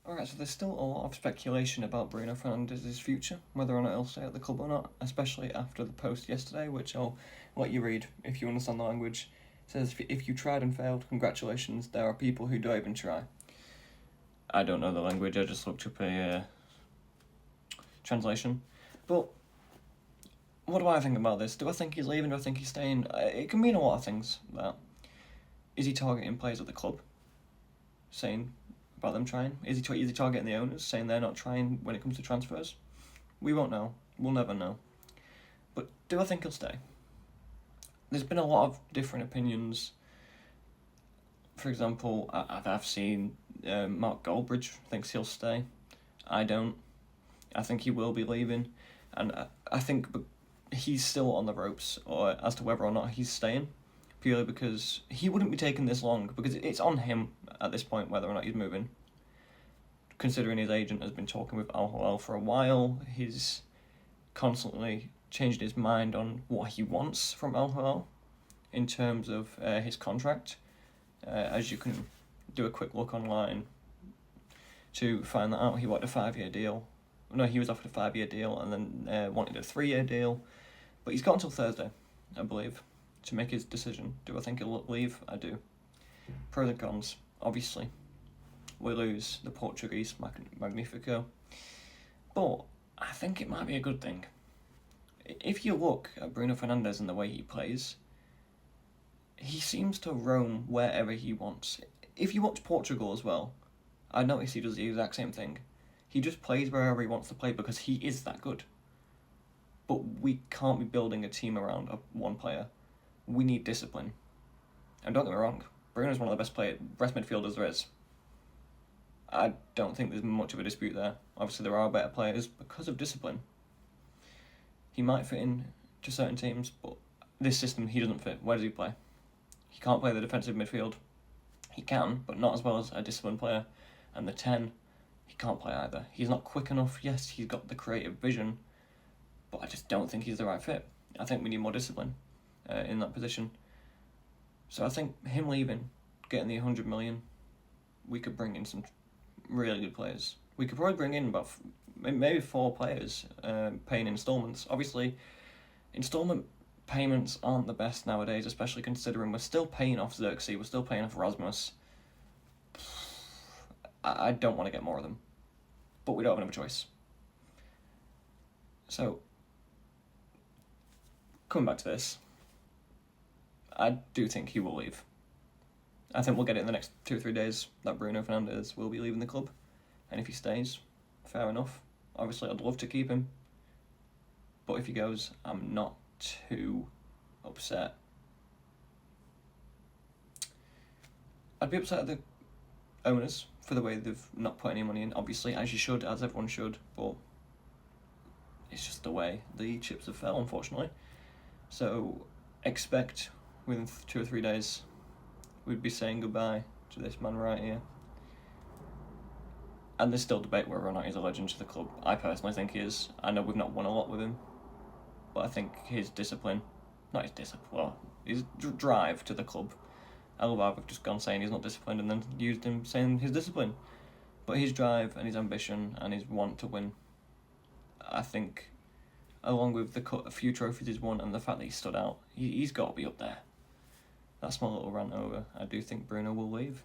Alright, so there's still a lot of speculation about Bruno Fernandes' future, whether or not he'll stay at the club or not, especially after the post yesterday, which I'll let you read if you understand the language. It says, if you tried and failed, congratulations, there are people who don't even try. I don't know the language, I just looked up a translation. But what do I think about this? Do I think he's leaving? Do I think he's staying? It can mean a lot of things. That is he targeting players at the club, saying about them trying? Is he targeting the owners, saying they're not trying when it comes to transfers? We won't know. We'll never know. But do I think he'll stay? There's been a lot of different opinions. For example, I've seen Mark Goldbridge thinks he'll stay. I don't. I think he will be leaving, and I think he's still on the ropes or as to whether or not he's staying, purely because he wouldn't be taking this long, because it's on him at this point whether or not he's moving. Considering his agent has been talking with Al Hilal for a while, he's constantly changed his mind on what he wants from Al Hilal in terms of his contract. As you can do a quick look online to find that out, he wanted a 5-year deal. No, he was offered a 5-year deal and then wanted a 3-year deal. But he's got until Thursday, I believe, to make his decision. Do I think he'll leave? I do. Pros and cons, obviously. We lose the Portuguese Magnifico. But I think it might be a good thing. If you look at Bruno Fernandes and the way he plays, he seems to roam wherever he wants. If you watch Portugal as well, I notice he does the exact same thing. He just plays wherever he wants to play because he is that good. But we can't be building a team around one player. We need discipline. And don't get me wrong, Bruno's one of the best midfielders there is. I don't think there's much of a dispute there. Obviously there are better players because of discipline. He might fit in to certain teams, but this system he doesn't fit. Where does he play? He can't play the defensive midfield. He can, but not as well as a disciplined player. And the 10, he can't play either. He's not quick enough. Yes, he's got the creative vision, but I just don't think he's the right fit. I think we need more discipline in that position. So I think him leaving, getting the 100 million, we could bring in some really good players. We could probably bring in about maybe 4 players paying installments. Obviously, installment payments aren't the best nowadays, especially considering we're still paying off Xerxes, we're still paying off Rasmus. I don't want to get more of them, but we don't have another choice. So, coming back to this, I do think he will leave. I think we'll get it in the next 2 or 3 days that Bruno Fernandes will be leaving the club, and if he stays, fair enough. Obviously, I'd love to keep him, but if he goes, I'm not too upset. I'd be upset at the owners for the way they've not put any money in, obviously, as you should, as everyone should, but it's just the way the chips have fell, unfortunately. So expect within 2 or 3 days we'd be saying goodbye to this man right here. And there's still debate whether or not he's a legend to the club. I personally think he is. I know we've not won a lot with him, but I think his discipline, his drive to the club. Alvaro have just gone saying he's not disciplined and then used him saying his discipline. But his drive and his ambition and his want to win, I think, along with the few trophies he's won and the fact that he stood out, he's got to be up there. That's my little rant over. I do think Bruno will leave.